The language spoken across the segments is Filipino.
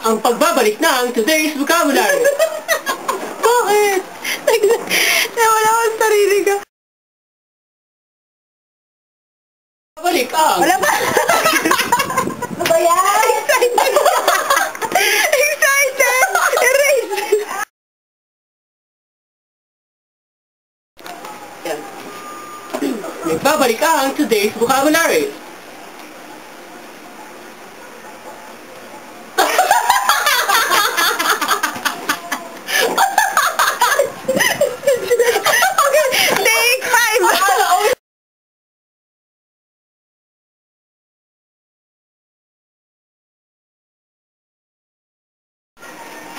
ang pagbabalik ng today's vocabulary. Bakit? Nawala akong sarili ko. Balik ang... Wala pa. Ano ba yan? Excited. Excited. Erase. Yan. Nagbabalik ang today's vocabulary.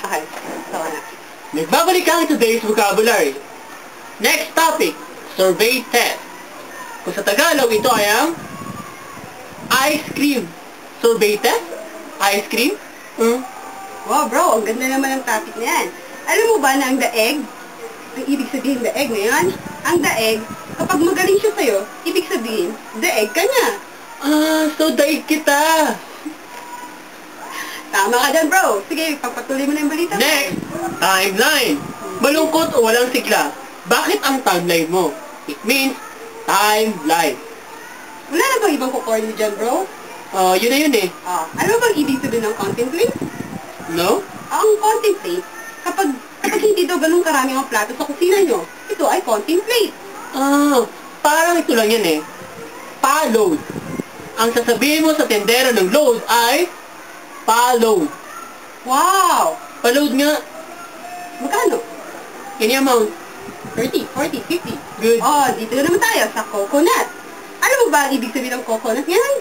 Okay, tawa na. Nagbabalik ang today's vocabulary. Next topic, survey test. Kung sa Tagalog, ito ay ang ice cream. Survey test? Ice cream? Wow, bro, ang ganda naman ng topic na yan. Alam mo ba na ang daeg, ang ibig sabihin daeg na yan, ang daeg, kapag magaling siya sa'yo, ibig sabihin, daeg ka niya. So daig kita. Tama ka dyan, bro. Sige, pagpatuloy mo na yung balita. Next, timeline. Malungkot o walang sigla? Bakit ang timeline mo? It means timeline. Wala na bang ibang kukorny dyan, bro? Yun na yun eh. Ano bang ibig sabihin ng contemplate? No? Ang contemplate, kapag hindi daw ganun karami ang plato sa kusina nyo, ito ay contemplate. Parang ito lang yan eh. Pa-load. Ang sasabihin mo sa tendero ng load ay pa-load. Wow! Pa-load nga. Magkano? Yan yung amount. 30, 40, 50. Good. Dito na naman tayo sa coconut. Alam mo ba ang ibig sabihin ng coconut? Yan.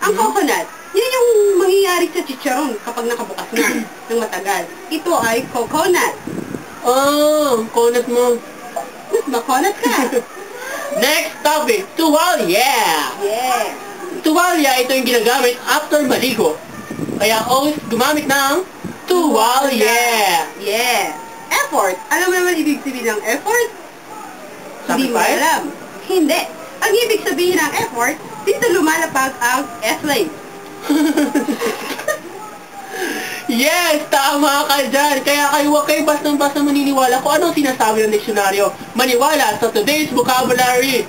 Ang coconut, yan yung mangyayari sa chicharon kapag nakabukas na ng matagal. Ito ay coconut. Coconut mo. Makonut ka. Next topic, tuwalya. Yeah. Tuwalya, ito yung ginagamit after maligo. Kaya always gumamit ng tuwalya. Yeah. Effort. Alam mo naman ibig sabihin ng effort? Hindi mo Sacrifice? alam. Hindi. Ang ibig sabihin ng effort, dito lumalapag ang S-lane. Yes, tama ka dyan. Kaya kayo huwag kayo basta maniniwala kung anong sinasabi ng diksyonaryo. Maniwala sa today's vocabulary.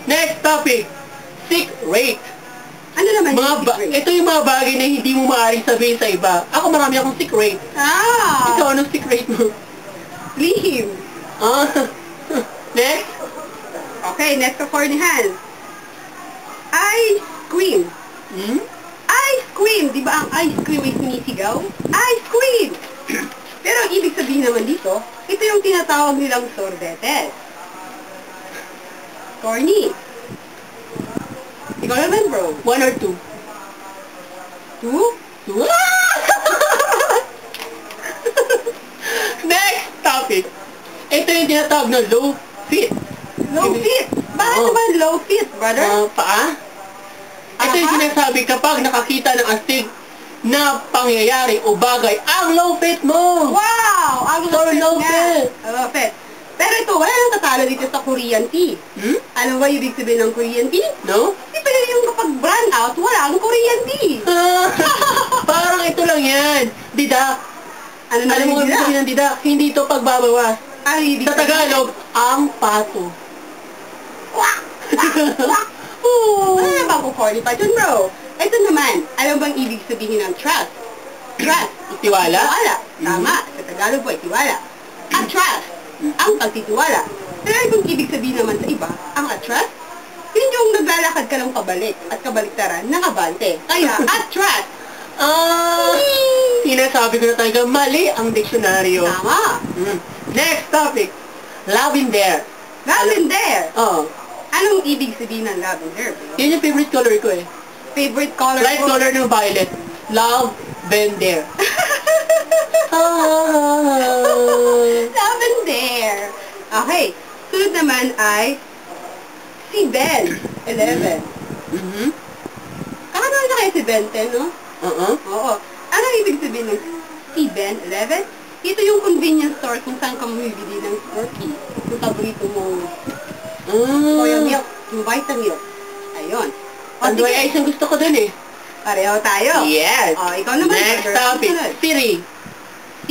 Next topic, sick rate. Ano naman yung sick rate? Ito yung mga bagay na hindi mo maaaring sabihin sa iba. Ako marami akong sick rate. Ikaw, anong sick rate mo? Lihim. Next? Okay, next kakornihan. Ice cream. Ice cream. Di ba ang ice cream ay sinisigaw? Ice cream. Pero ang ibig sabihin naman dito, ito yung tinatawag nilang sorbetes. Corny. Ikaw naman, bro. 1 or 2? 2? 2? Next topic. Ito yung tinatawag na low fit. Low fit. Bakit naman low fit, brother? Paa? Ito yung sinasabi kapag nakakita ng astig na pangyayari o bagay, ang low fit mo! Wow! Ang Low fit! Low fit. Pero ito, wala nang tatalo dito sa Korean tea. Ano ba ibig sabihin ng Korean tea? No? Ito yung kapag brand out, wala ang Korean tea. Parang ito lang yan. Didak. Ano na Alam mo yung ibig sabihin ng didak? Hindi ito pagbabawas. Ano ibig Sa Tagalog, ang pato. Wala na ba ako corny pa dyan, bro? Ito naman, alam bang ibig sabihin ng trust? Trust. Tiwala? Tiwala. Tama. Sa Tagalog po ay tiwala. Ang trust. Ang pagtitiwala. Pero itong ibig sabihin naman sa iba, ang trust, yun yung naglalakad ka lang pabalik at kabaliktaran, nakabante. Kaya, trust. Sinasabi ko na talaga, mali ang diksyonaryo. Tama. Next topic, lavender. Lavender. Anong ibig sabihin ng lavender, bro? Yun yung favorite color ko eh. Favorite color Light ko? color ng violet. Lavender. Lavender. Okay. Sunod naman ay si Ben 11. Kakatawa na kayo si Ben 10, no? Oo. Ano ibig sabihin ng si Ben 11? Ito yung convenience store kung saan ka mamibili ng Slurpee. Yung paborito mong soya milk, yung Vitamilk. Ayun. Tanduay ice ang gusto ko dun eh. Pareho tayo. Yes. Oh, ikaw naman. Next Brother. topic. Susunod. Siri. C.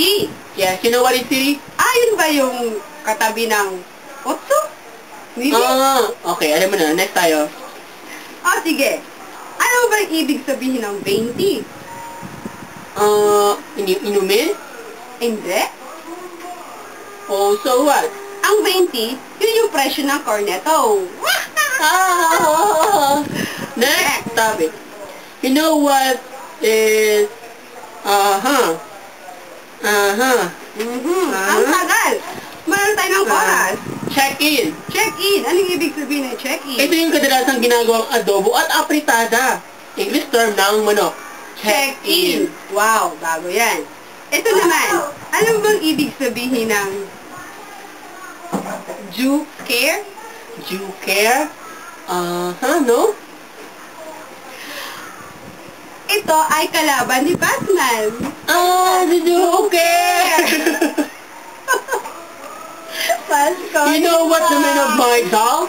Yes, you know what is Siri? Yun ba yung katabi ng otso? Hindi. Okay, alam mo na. Next tayo. Sige. Ano ba yung ibig sabihin ng 20? Inumin? Hindi. Oh, so what? Ang 20, yun yung presyo ng corneto. Next topic. You know what is... Ang tagal. Meron tayo ng oras. Check-in. Check-in. Anong ibig sabihin ng check-in? Ito yung kadalasang ginagawang adobo at apritada. English term ng manok. Check-in. Wow, bago yan. Ito naman, ano bang ibig sabihin ng Juke? Juke? No? Ito ay kalaban ni Batman. Si Juke! Pasko. You know what the meaning of my doll?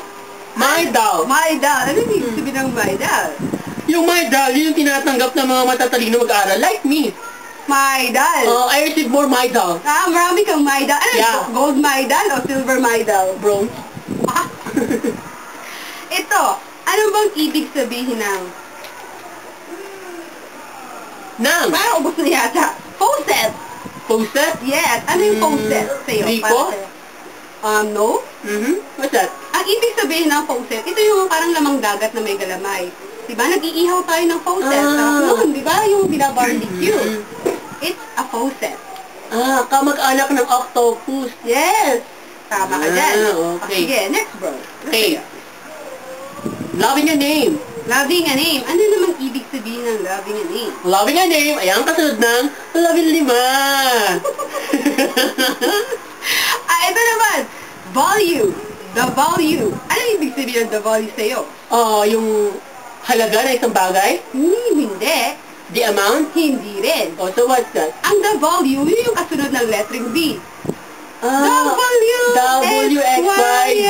My doll. Maydal. Ano ibig sabihin ng Maydal? Yung my doll, yun yung tinatanggap ng mga matatalino mag-aaral, like me. Maydal. I received more my doll. Marami kang Maydal. Ano Yeah. ito? Gold Maydal o silver Maydal? Bronze. Ito, ano bang ibig sabihin ng... Nang. Parang ubos na yata. Faucet. Faucet? Yes. Ano yung faucet sa'yo? Rico? Para sa'yo? No. What's that? Ang ibig sabihin ng faucet, ito yung parang lamang dagat na may galamay. Diba? Nag-iihaw tayo ng faucet. Sarap nun, diba? Yung binabarbecue. It's a faucet. Kamag-anak ng octopus. Yes. Tama ka dyan. Okay. Sige, next bro. Okay. Loving a name. Loving a name. Ano namang ibig sabihin ng loving a name? Loving a name ay ang kasunod ng loving lima. Ito naman. Value. The value. Ano ibig sabihin ng the value sa'yo? Yung halaga na isang bagay? Hindi. The amount? Hindi rin. So what's that? Ang the value, yun yung kasunod ng lettering B. W, X, Y, Z.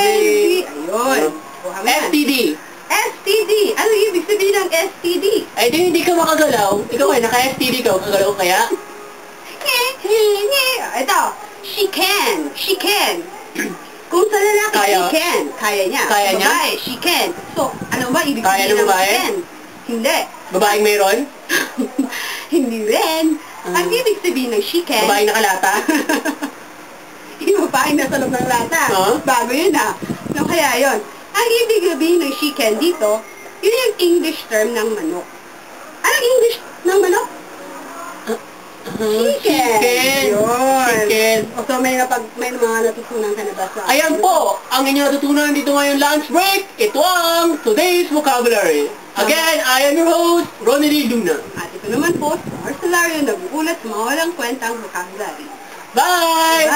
Ayun. Kuha mo yan. STD. STD. Ano ibig sabihin ng STD? Ay, hindi ka makagalaw. Ikaw ay naka-STD ka. Kagalaw kaya? Ito. She can. She can. Kung sa lalaki, Kaya. she can. Kaya niya. Kaya niya? Babae, she can. So, ano ba ibig Kaya sabihin ng ng babae? can? Hindi. Babaeng mayroon? Hindi rin. Ang ibig sabihin ng she can, Babaeng nakalata? yung babaeng nasa loob ng lata. Bago yun No, kaya yun. Ang ibig sabihin ng she can dito, yun yung English term ng manok. Anong English ng manok? Chicken. Yun. Chicken. So may mga natutunan ka na ba sa... Ayan po, ang inyong natutunan dito ngayong lunch break. Ito ang today's vocabulary. Again, I am your host, Ronnie Lee Luna. At ito naman po, si Marcelario, nag-uulat sa mga walang kwentang vocabulary. Bye!